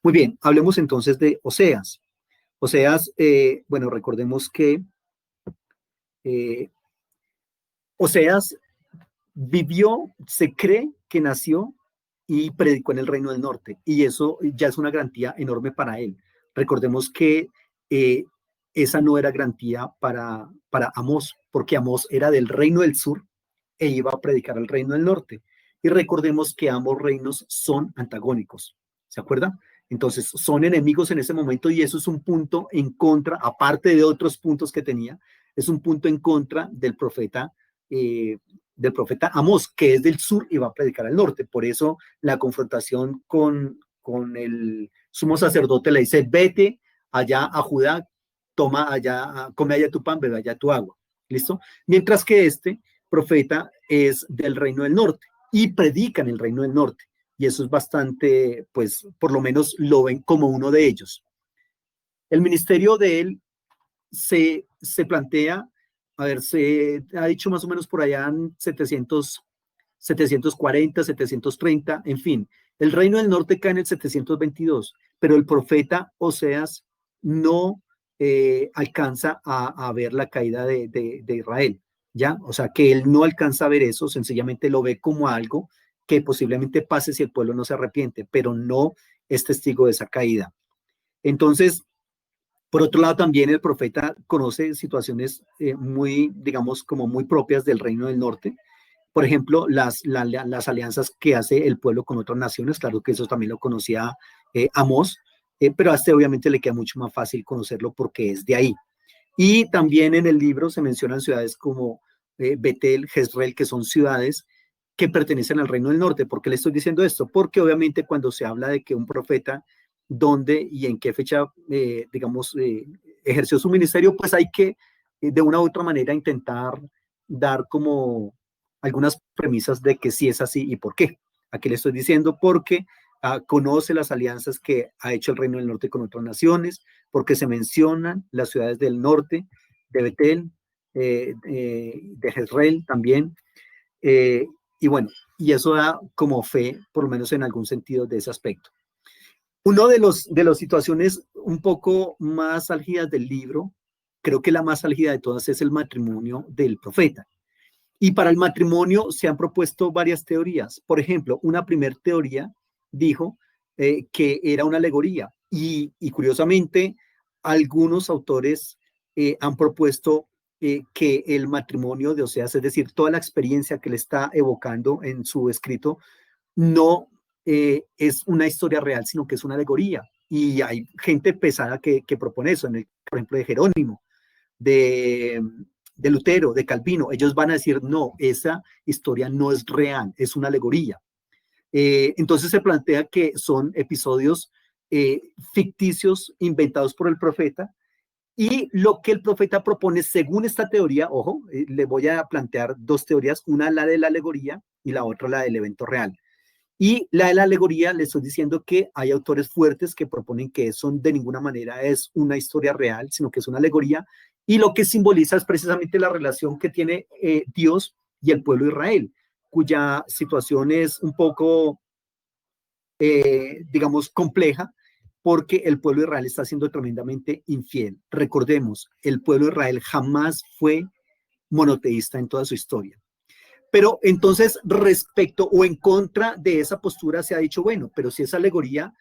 Muy bien, hablemos entonces de Oseas. Oseas, bueno, recordemos que eh, Oseas vivió, se cree que nació y predicó en el Reino del Norte, y eso ya es una garantía enorme para él. Recordemos que eh, esa no era garantía para Amós, porque Amós era del Reino del Sur e iba a predicar al Reino del Norte. Y recordemos que ambos reinos son antagónicos, ¿se acuerda? Entonces son enemigos en ese momento y eso es un punto en contra, aparte de otros puntos que tenía, es un punto en contra eh, del profeta Amós, que es del sur y va a predicar al norte. Por eso la confrontación con el sumo sacerdote le dice, vete allá a Judá, toma allá, come allá tu pan, bebe allá tu agua. ¿Listo? Mientras que este profeta es del reino del norte y predica en el reino del norte. Y eso es bastante, pues, por lo menos lo ven como uno de ellos. El ministerio de él se plantea, a ver, se ha dicho más o menos por allá en 740, 730, en fin. El reino del norte cae en el 722, pero el profeta Oseas no alcanza a ver la caída de Israel, ¿ya? O sea, que él no alcanza a ver eso, sencillamente lo ve como algo que posiblemente pase si el pueblo no se arrepiente, pero no es testigo de esa caída. Entonces, por otro lado, también el profeta conoce situaciones muy, digamos, como muy propias del reino del norte. Por ejemplo, las alianzas que hace el pueblo con otras naciones, claro que eso también lo conocía Amós, pero a este obviamente le queda mucho más fácil conocerlo porque es de ahí. Y también en el libro se mencionan ciudades como Betel, Jezreel, que son ciudades que pertenecen al reino del norte. ¿Por qué le estoy diciendo esto? Porque obviamente cuando se habla de que un profeta, dónde y en qué fecha, digamos, ejerció su ministerio, pues hay que de una u otra manera intentar dar como algunas premisas de que sí es así y por qué. Aquí le estoy diciendo porque conoce las alianzas que ha hecho el Reino del Norte con otras naciones, porque se mencionan las ciudades del norte, de Betel, de Jezreel también, eh, y bueno, y eso da como fe, por lo menos en algún sentido de ese aspecto. Uno de las situaciones un poco más álgidas del libro, creo que la más álgida de todas es el matrimonio del profeta. Y para el matrimonio se han propuesto varias teorías. Por ejemplo, una primera teoría dijo que era una alegoría y curiosamente algunos autores han propuesto que el matrimonio de Oseas, es decir, toda la experiencia que le está evocando en su escrito, no es una historia real, sino que es una alegoría. Y hay gente pesada que propone eso, por ejemplo, de Jerónimo, de, de Lutero, de Calvino. Ellos van a decir, no, esa historia no es real, es una alegoría. Entonces se plantea que son episodios ficticios inventados por el profeta y lo que el profeta propone según esta teoría, ojo, le voy a plantear dos teorías, una la de la alegoría y la otra la del evento real. Y la de la alegoría, le estoy diciendo que hay autores fuertes que proponen que eso de ninguna manera es una historia real, sino que es una alegoría, y lo que simboliza es precisamente la relación que tiene Dios y el pueblo de Israel, cuya situación es un poco, digamos, compleja, porque el pueblo de Israel está siendo tremendamente infiel. Recordemos, el pueblo de Israel jamás fue monoteísta en toda su historia. Pero entonces, respecto o en contra de esa postura, se ha dicho, bueno, pero si es alegoría,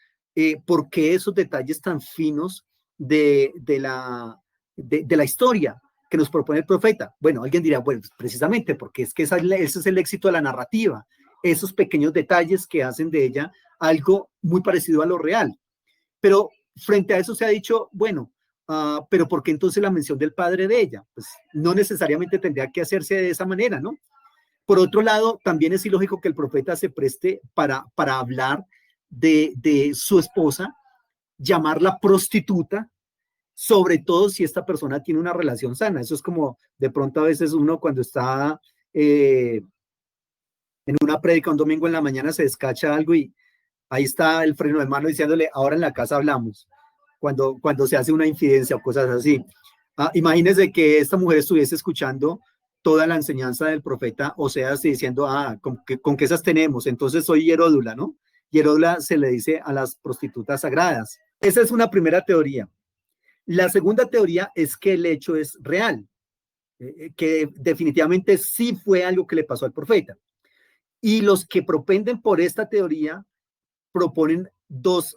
¿por qué esos detalles tan finos de la historia que nos propone el profeta? Bueno, alguien dirá, bueno, precisamente porque es que ese es el éxito de la narrativa, esos pequeños detalles que hacen de ella algo muy parecido a lo real. Pero frente a eso se ha dicho, bueno, pero ¿por qué entonces la mención del padre de ella? Pues no necesariamente tendría que hacerse de esa manera, ¿no? Por otro lado, también es ilógico que el profeta se preste para hablar de su esposa, llamarla prostituta, sobre todo si esta persona tiene una relación sana. Eso es como de pronto a veces uno cuando está en una prédica un domingo en la mañana se descacha algo y ahí está el freno de mano diciéndole, ahora en la casa hablamos, cuando se hace una infidencia o cosas así. Imagínense que esta mujer estuviese escuchando toda la enseñanza del profeta, o sea, diciendo, con que esas tenemos, entonces soy hieródula, ¿no? hieródula se le dice a las prostitutas sagradas. Esa es una primera teoría. La segunda teoría es que el hecho es real, que definitivamente sí fue algo que le pasó al profeta. Y los que propenden por esta teoría proponen dos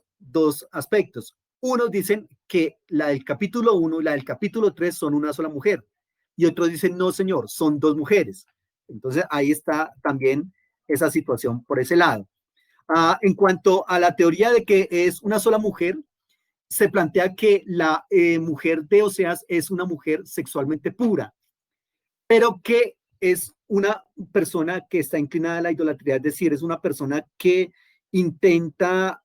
aspectos. Unos dicen que la del capítulo 1 y la del capítulo 3 son una sola mujer. Y otros dicen, no, señor, son dos mujeres. Entonces, ahí está también esa situación por ese lado. En cuanto a la teoría de que es una sola mujer, se plantea que la mujer de Oseas es una mujer sexualmente pura, pero que es una persona que está inclinada a la idolatría, es decir, es una persona que intenta,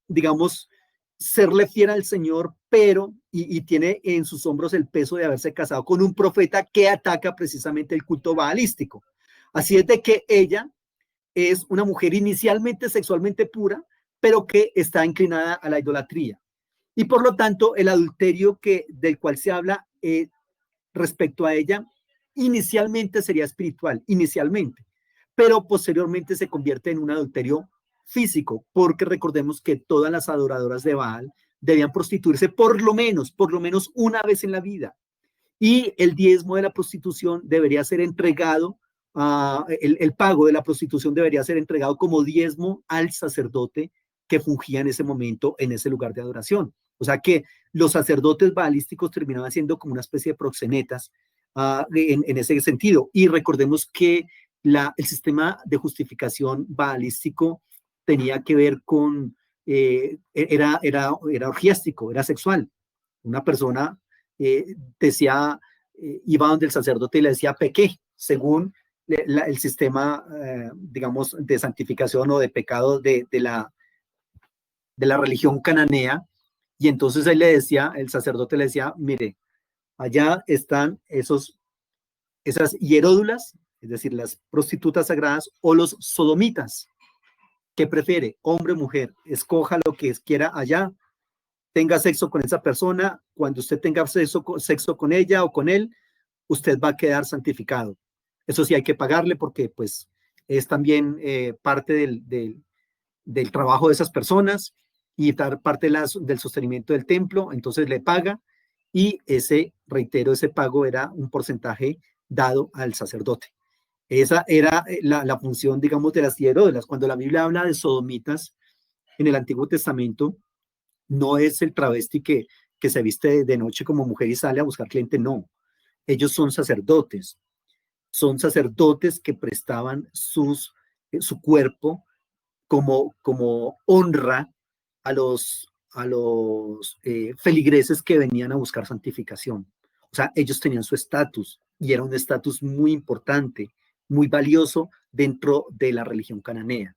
digamos, serle fiel al Señor, pero y tiene en sus hombros el peso de haberse casado con un profeta que ataca precisamente el culto baalístico. Así es de que ella es una mujer inicialmente sexualmente pura, pero que está inclinada a la idolatría. Y por lo tanto, el adulterio del cual se habla respecto a ella, inicialmente sería espiritual, inicialmente, pero posteriormente se convierte en un adulterio físico, porque recordemos que todas las adoradoras de Baal debían prostituirse por lo menos una vez en la vida. Y el diezmo de la prostitución debería ser entregado, el pago de la prostitución debería ser entregado como diezmo al sacerdote que fungía en ese momento en ese lugar de adoración. O sea que los sacerdotes baalísticos terminaban siendo como una especie de proxenetas en ese sentido. Y recordemos que el sistema de justificación baalístico tenía que ver con, era orgiástico, era sexual. Una persona decía, iba donde el sacerdote y le decía pequé, según el sistema, digamos, de santificación o de pecado de la religión cananea. Y entonces él le decía, el sacerdote le decía, mire, allá están esas hieródulas, es decir, las prostitutas sagradas o los sodomitas. ¿Qué prefiere? Hombre o mujer. Escoja lo que quiera allá, tenga sexo con esa persona. Cuando usted tenga sexo con ella o con él, usted va a quedar santificado. Eso sí hay que pagarle porque pues es también parte del trabajo de esas personas y parte del sostenimiento del templo. Entonces le paga y reitero, ese pago era un porcentaje dado al sacerdote. Esa era la función, digamos, de las hieródulas. Cuando la Biblia habla de sodomitas en el Antiguo Testamento, no es el travesti que se viste de noche como mujer y sale a buscar cliente, no. Ellos son sacerdotes que prestaban su cuerpo como honra a los feligreses que venían a buscar santificación. O sea, ellos tenían su estatus y era un estatus muy importante, muy valioso dentro de la religión cananea,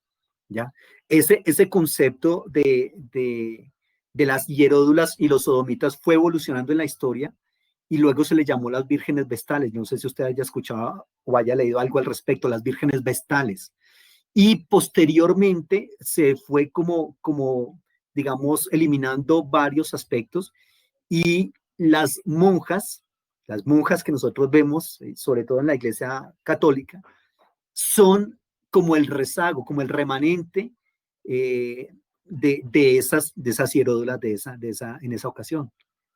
¿ya? Ese concepto de las hieródulas y los sodomitas fue evolucionando en la historia y luego se le llamó las vírgenes vestales. No sé si usted haya escuchado o haya leído algo al respecto, las vírgenes vestales. Y posteriormente se fue digamos, eliminando varios aspectos y las monjas que nosotros vemos, sobre todo en la Iglesia Católica, son como el rezago, como el remanente de esas hieródulas en esa ocasión.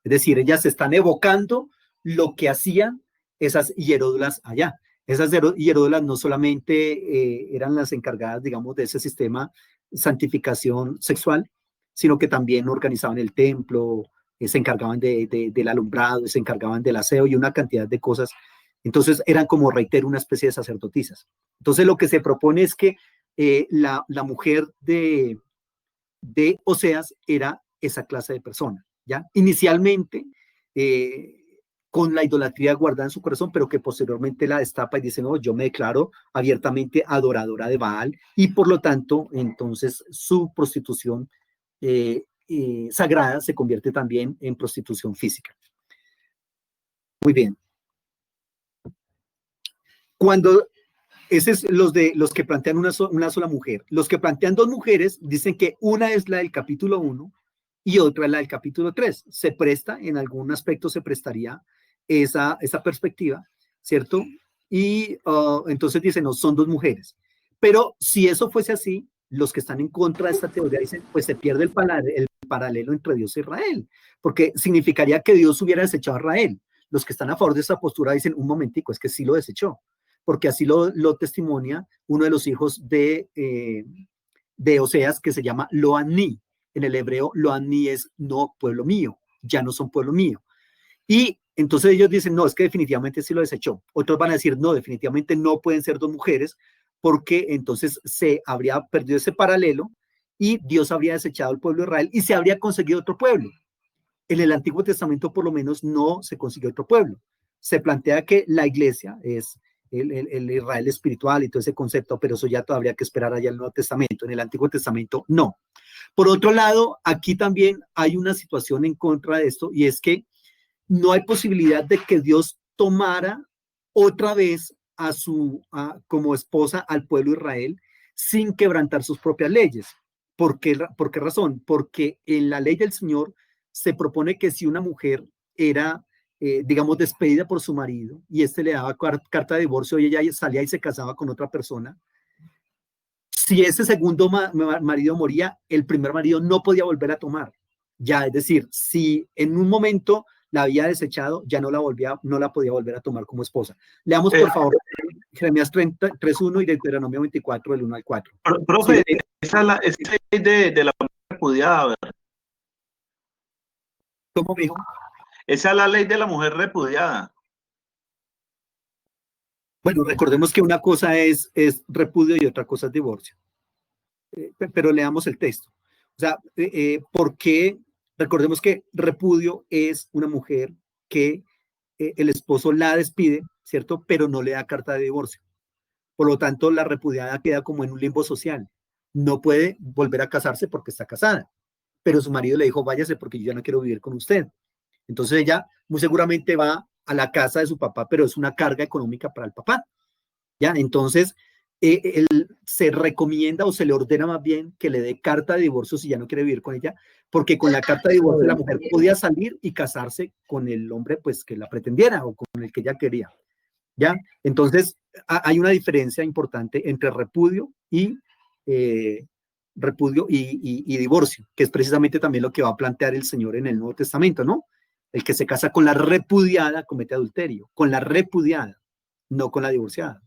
Es decir, ellas están evocando lo que hacían esas hieródulas allá. Esas hieródulas no solamente eran las encargadas, digamos, de ese sistema de santificación sexual, sino que también organizaban el templo, se encargaban del alumbrado, se encargaban del aseo y una cantidad de cosas. Entonces eran como, reitero, una especie de sacerdotisas. Entonces lo que se propone es que la mujer de Oseas era esa clase de persona, ¿ya? Inicialmente con la idolatría guardada en su corazón, pero que posteriormente la destapa y dice, no, yo me declaro abiertamente adoradora de Baal y por lo tanto, entonces su prostitución sagrada se convierte también en prostitución física. Muy bien. Cuando ese es los que plantean una sola mujer. Los que plantean dos mujeres dicen que una es la del capítulo 1 y otra es la del capítulo 3. Se presta, en algún aspecto se prestaría esa perspectiva, ¿cierto? Y entonces dicen, no, son dos mujeres. Pero si eso fuese así, los que están en contra de esta teoría dicen, pues se pierde el paralelo entre Dios e Israel, porque significaría que Dios hubiera desechado a Israel. Los que están a favor de esta postura dicen, un momentico, es que sí lo desechó, porque así lo testimonia uno de los hijos de Oseas, que se llama Lo-Anni. En el hebreo, Lo-Anni es no pueblo mío, ya no son pueblo mío. Y entonces ellos dicen, no, es que definitivamente sí lo desechó. Otros van a decir, no, definitivamente no pueden ser dos mujeres, porque entonces se habría perdido ese paralelo y Dios habría desechado al pueblo de Israel y se habría conseguido otro pueblo. En el Antiguo Testamento por lo menos no se consiguió otro pueblo. Se plantea que la iglesia es el Israel espiritual y todo ese concepto, pero eso ya todavía hay que esperar allá en el Nuevo Testamento. En el Antiguo Testamento no. Por otro lado, aquí también hay una situación en contra de esto, y es que no hay posibilidad de que Dios tomara otra vez como esposa al pueblo de Israel sin quebrantar sus propias leyes. ¿Por qué razón? Porque en la ley del Señor se propone que si una mujer era, digamos, despedida por su marido y este le daba carta de divorcio y ella salía y se casaba con otra persona, si ese segundo marido moría, el primer marido no podía volver a tomar. Ya, es decir, si en un momento la había desechado, ya no la podía volver a tomar como esposa. Leamos, por favor, Jeremías 3:1 y Deuteronomio 24, del 1 al 4. Profe, sí, esa es de la mujer repudiada, ¿verdad? ¿Cómo dijo? Esa es la ley de la mujer repudiada. Bueno, recordemos que una cosa es repudio y otra cosa es divorcio. Pero leamos el texto. O sea, ¿por qué? Recordemos que repudio es una mujer que el esposo la despide, ¿cierto? Pero no le da carta de divorcio. Por lo tanto, la repudiada queda como en un limbo social. No puede volver a casarse porque está casada. Pero su marido le dijo, váyase porque yo ya no quiero vivir con usted. Entonces ella muy seguramente va a la casa de su papá, pero es una carga económica para el papá. ¿Ya? Entonces, se recomienda o se le ordena más bien que le dé carta de divorcio si ya no quiere vivir con ella, porque con la carta de divorcio la mujer podía salir y casarse con el hombre pues que la pretendiera o con el que ella quería. ¿Ya? Entonces, hay una diferencia importante entre repudio y divorcio, que es precisamente también lo que va a plantear el Señor en el Nuevo Testamento, ¿no? El que se casa con la repudiada comete adulterio, con la repudiada, no con la divorciada.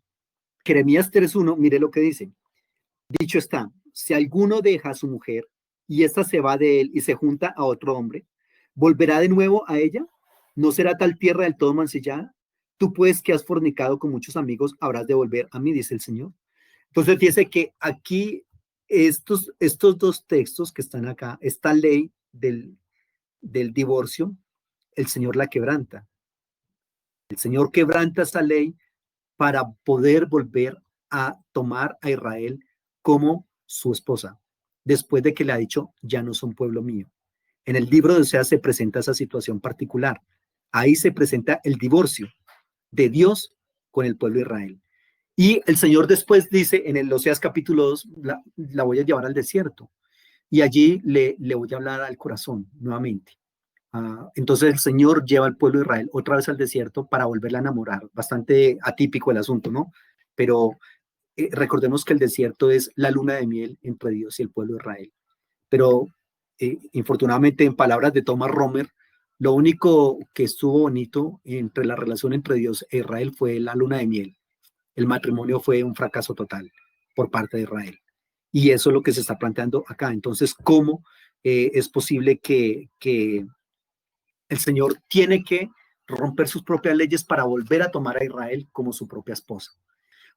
Jeremías 3:1, mire lo que dice. Dicho está, si alguno deja a su mujer y ésta se va de él y se junta a otro hombre, ¿volverá de nuevo a ella? ¿No será tal tierra del todo mancillada? Tú pues que has fornicado con muchos amigos, habrás de volver a mí, dice el Señor. Entonces fíjese que aquí estos dos textos que están acá, esta ley del divorcio, el Señor la quebranta. El Señor quebranta esa ley para poder volver a tomar a Israel como su esposa, después de que le ha dicho, ya no son pueblo mío. En el libro de Oseas se presenta esa situación particular. Ahí se presenta el divorcio de Dios con el pueblo de Israel. Y el Señor después dice en el Oseas capítulo 2, la voy a llevar al desierto. Y allí le voy a hablar al corazón nuevamente. Entonces el Señor lleva al pueblo de Israel otra vez al desierto para volverla a enamorar. Bastante atípico el asunto, ¿no? Pero recordemos que el desierto es la luna de miel entre Dios y el pueblo de Israel. Pero infortunadamente, en palabras de Thomas Romer, lo único que estuvo bonito entre la relación entre Dios e Israel fue la luna de miel. El matrimonio fue un fracaso total por parte de Israel. Y eso es lo que se está planteando acá. Entonces, ¿cómo es posible que el Señor tiene que romper sus propias leyes para volver a tomar a Israel como su propia esposa?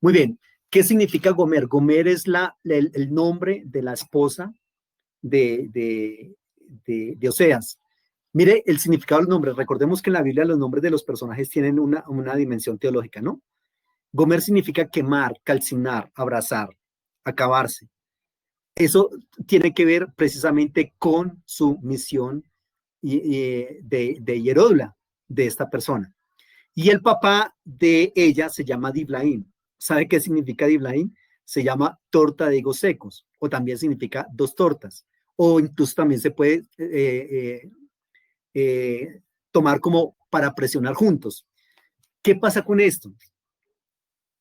Muy bien, ¿qué significa Gomer? Gomer es el nombre de la esposa de Oseas. Mire el significado del nombre. Recordemos que en la Biblia los nombres de los personajes tienen una dimensión teológica, ¿no? Gomer significa quemar, calcinar, abrazar, acabarse. Eso tiene que ver precisamente con su misión de Hierodula, de esta persona. Y el papá de ella se llama Diblaim. ¿Sabe qué significa Diblaim? Se llama torta de higos secos, o también significa dos tortas, o incluso también se puede tomar como para presionar juntos. ¿Qué pasa con esto?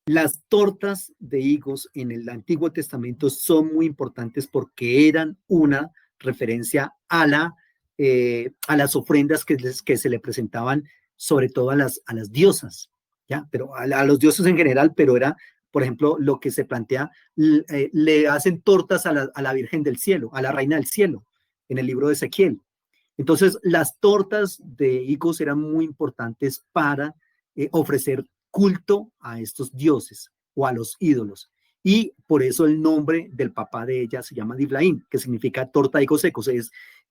Las tortas de higos en el Antiguo Testamento son muy importantes porque eran una referencia a las ofrendas que se le presentaban, sobre todo a las diosas, ¿ya? Pero a los dioses en general, pero era, por ejemplo, lo que se plantea, le hacen tortas a la Virgen del Cielo, a la Reina del Cielo, en el libro de Ezequiel. Entonces, las tortas de higos eran muy importantes para ofrecer culto a estos dioses o a los ídolos. Y por eso el nombre del papá de ella se llama Diblaim, que significa torta de higos secos.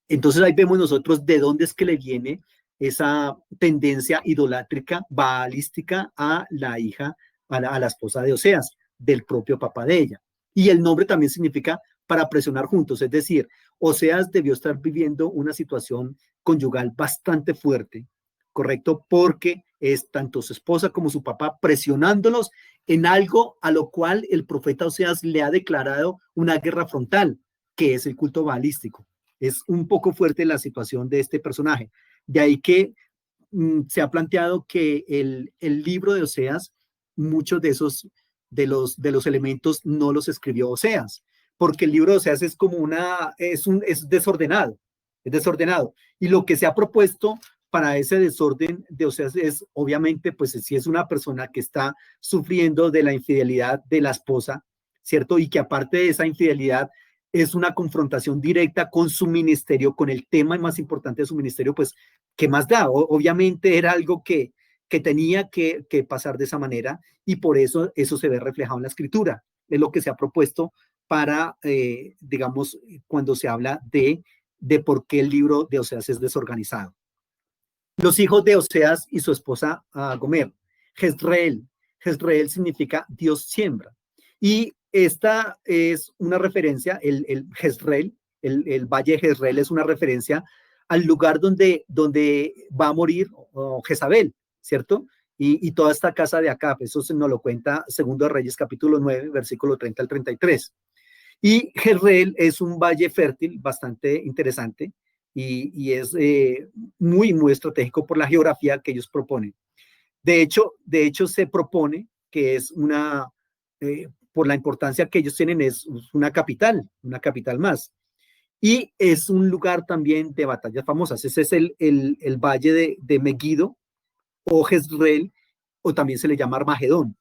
Entonces ahí vemos nosotros de dónde es que le viene esa tendencia idolátrica, baalística a la hija, a la esposa de Oseas, del propio papá de ella. Y el nombre también significa para presionar juntos, es decir, Oseas debió estar viviendo una situación conyugal bastante fuerte, ¿correcto? Porque es tanto su esposa como su papá presionándolos en algo a lo cual el profeta Oseas le ha declarado una guerra frontal, que es el culto baalístico. Es un poco fuerte la situación de este personaje. De ahí que se ha planteado que el libro de Oseas, muchos de esos, de los elementos no los escribió Oseas, porque el libro de Oseas es como es desordenado, es desordenado. Y lo que se ha propuesto para ese desorden de Oseas es, obviamente, pues si es una persona que está sufriendo de la infidelidad de la esposa, ¿cierto? Y que aparte de esa infidelidad es una confrontación directa con su ministerio, con el tema más importante de su ministerio, pues, ¿qué más da? Obviamente era algo que tenía que pasar de esa manera y por eso eso se ve reflejado en la escritura. Es lo que se ha propuesto para, digamos, cuando se habla de por qué el libro de Oseas es desorganizado. Los hijos de Oseas y su esposa Gomer, Jezreel. Jezreel significa Dios siembra. Y esta es una referencia, el Jezreel, el valle de Jezreel es una referencia al lugar donde va a morir Jezabel, ¿cierto? Y toda esta casa de Acab, eso se nos lo cuenta Segundo de Reyes capítulo 9, versículo 30 al 33. Y Jezreel es un valle fértil bastante interesante y es muy, muy estratégico por la geografía que ellos proponen. De hecho se propone que es por la importancia que ellos tienen, es una capital más. Y es un lugar también de batallas famosas. Ese es el valle de Megiddo o Jezreel, o también se le llama Armagedón.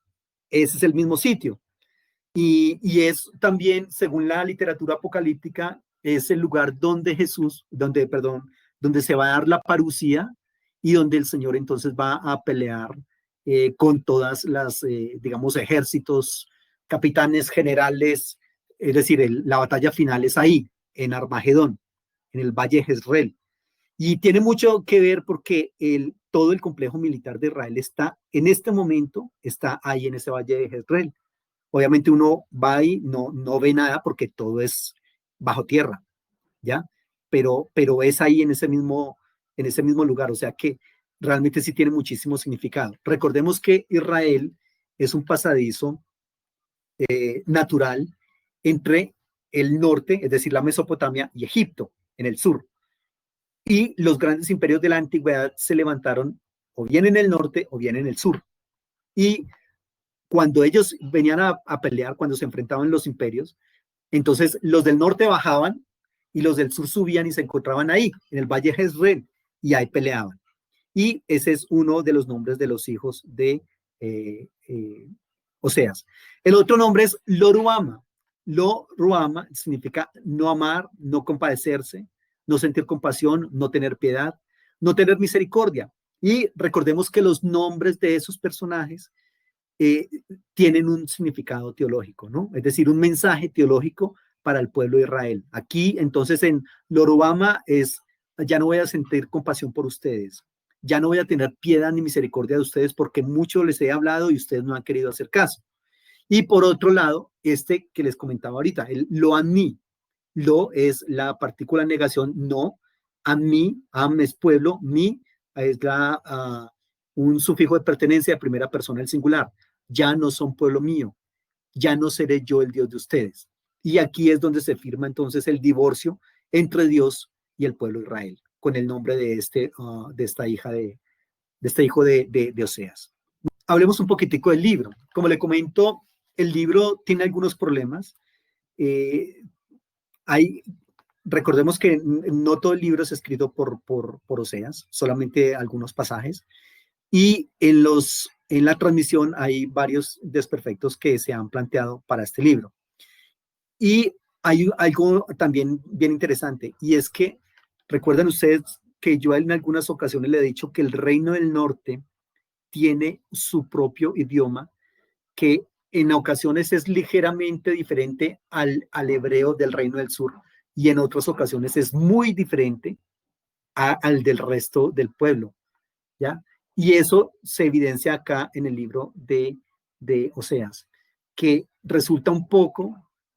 Ese es el mismo sitio. Y es también, según la literatura apocalíptica, es el lugar donde se va a dar la parucía y donde el Señor entonces va a pelear con todas las, digamos, ejércitos, capitanes, generales, es decir, la batalla final es ahí, en Armagedón, en el Valle de Jezreel. Y tiene mucho que ver porque todo el complejo militar de Israel está, en este momento, está ahí en ese Valle de Jezreel. Obviamente uno va ahí, no ve nada porque todo es bajo tierra, ¿ya? Pero es ahí en ese mismo lugar, o sea que realmente sí tiene muchísimo significado. Recordemos que Israel es un pasadizo natural entre el norte, es decir, la Mesopotamia, y Egipto, en el sur. Y los grandes imperios de la antigüedad se levantaron o bien en el norte o bien en el sur. Y cuando ellos venían a pelear, cuando se enfrentaban los imperios, entonces los del norte bajaban y los del sur subían y se encontraban ahí, en el Valle de Jezreel, y ahí peleaban. Y ese es uno de los nombres de los hijos de Oseas. El otro nombre es Loruama. Loruama significa no amar, no compadecerse, no sentir compasión, no tener piedad, no tener misericordia. Y recordemos que los nombres de esos personajes tienen un significado teológico, ¿no? Es decir, un mensaje teológico para el pueblo de Israel. Aquí, entonces, en Lorobama ya no voy a sentir compasión por ustedes, ya no voy a tener piedad ni misericordia de ustedes porque mucho les he hablado y ustedes no han querido hacer caso. Y por otro lado, este que les comentaba ahorita, el lo a mí, lo es la partícula negación, no, a mí, am es pueblo, mi es un sufijo de pertenencia de primera persona, el singular. Ya no son pueblo mío, ya no seré yo el Dios de ustedes. Y aquí es donde se firma entonces el divorcio entre Dios y el pueblo de Israel, con el nombre de esta hija de este hijo de Oseas. hablemos un poquitico del libro. Como le comento, el libro tiene algunos problemas. Recordemos que no todo el libro es escrito por Oseas, solamente algunos pasajes. Y en la transmisión hay varios desperfectos que se han planteado para este libro. Y hay algo también bien interesante, y es que recuerdan ustedes que yo en algunas ocasiones le he dicho que el Reino del Norte tiene su propio idioma, que en ocasiones es ligeramente diferente al hebreo del Reino del Sur, y en otras ocasiones es muy diferente al del resto del pueblo, ¿ya? Y eso se evidencia acá en el libro de Oseas, que resulta un poco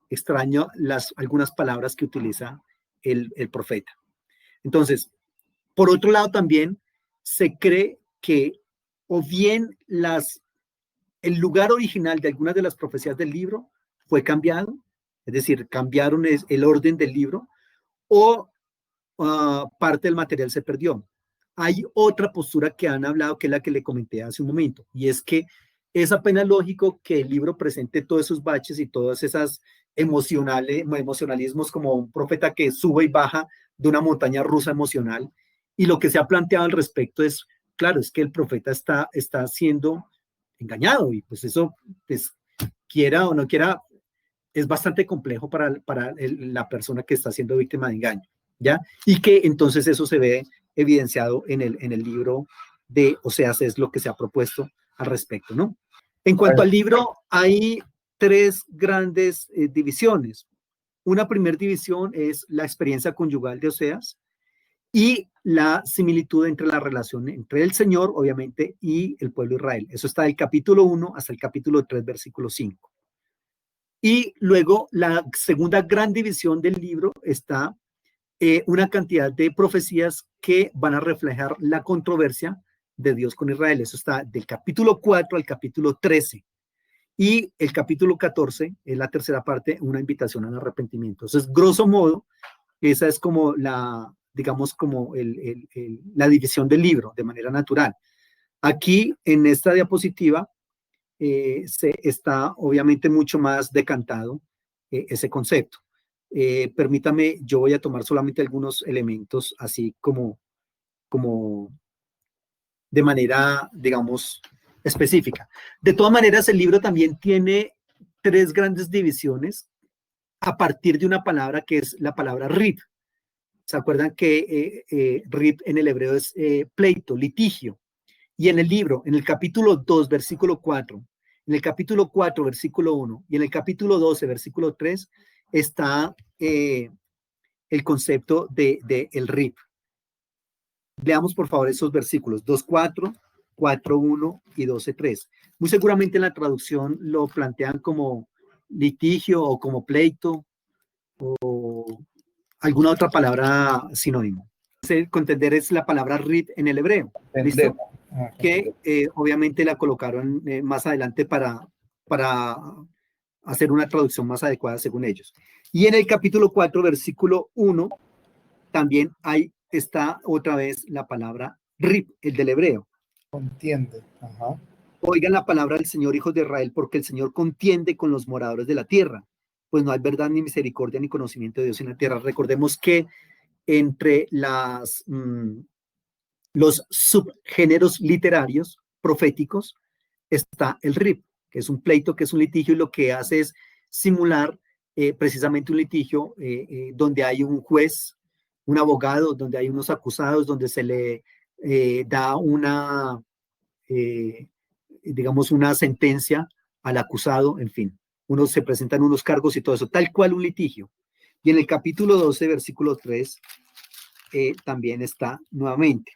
extraño algunas palabras que utiliza el profeta. Entonces, por otro lado también se cree que o bien el lugar original de algunas de las profecías del libro fue cambiado, es decir, cambiaron el orden del libro, o parte del material se perdió. Hay otra postura que han hablado, que es la que le comenté hace un momento, y es que es apenas lógico que el libro presente todos esos baches y todas esas emocionalismos, como un profeta que sube y baja de una montaña rusa emocional, y lo que se ha planteado al respecto es, claro, es que el profeta está siendo engañado, y pues eso, pues, quiera o no quiera, es bastante complejo para la persona que está siendo víctima de engaño, ¿ya? Y que entonces eso se ve evidenciado en el libro de Oseas, es lo que se ha propuesto al respecto, ¿no? En cuanto al libro, hay tres grandes divisiones. Una primera división es la experiencia conyugal de Oseas y la similitud entre la relación entre el Señor, obviamente, y el pueblo de Israel. Eso está del capítulo 1 hasta el capítulo 3, versículo 5. Y luego la segunda gran división del libro está una cantidad de profecías que van a reflejar la controversia de Dios con Israel. Eso está del capítulo 4 al capítulo 13. Y el capítulo 14 es la tercera parte, una invitación al arrepentimiento. Entonces, grosso modo, esa es como digamos, como la división del libro de manera natural. Aquí, en esta diapositiva, se está obviamente mucho más decantado ese concepto. Permítame, yo voy a tomar solamente algunos elementos así como de manera, digamos, específica. De todas maneras, el libro también tiene tres grandes divisiones a partir de una palabra que es la palabra rib. ¿Se acuerdan que rib en el hebreo es pleito, litigio? Y en el libro, en el capítulo 2, versículo 4, en el capítulo 4, versículo 1, y en el capítulo 12, versículo 3, está el concepto de el rib. Leamos, por favor, esos versículos, 2.4, 4.1 y 12.3. Muy seguramente en la traducción lo plantean como litigio o como pleito o alguna otra palabra sinónimo. Contender es la palabra rib en el hebreo. ¿Listo? Que obviamente la colocaron más adelante para hacer una traducción más adecuada según ellos. Y en el capítulo 4, versículo 1, también está otra vez la palabra rib, el del hebreo. Contiende. Ajá. Oigan la palabra del Señor, hijos de Israel, porque el Señor contiende con los moradores de la tierra, pues no hay verdad ni misericordia ni conocimiento de Dios en la tierra. Recordemos que entre los subgéneros literarios proféticos está el rib, que es un pleito, que es un litigio, y lo que hace es simular precisamente un litigio donde hay un juez, un abogado, donde hay unos acusados, donde se le da digamos, una sentencia al acusado, en fin, se presentan unos cargos y todo eso, tal cual un litigio. Y en el capítulo 12, versículo 3, también está nuevamente.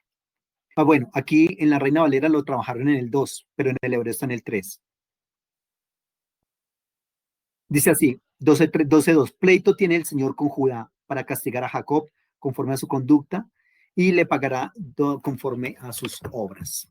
Bueno, aquí en la Reina Valera lo trabajaron en el 2, pero en el hebreo está en el 3. Dice así, 12.2, pleito tiene el Señor con Judá para castigar a Jacob conforme a su conducta y le pagará conforme a sus obras.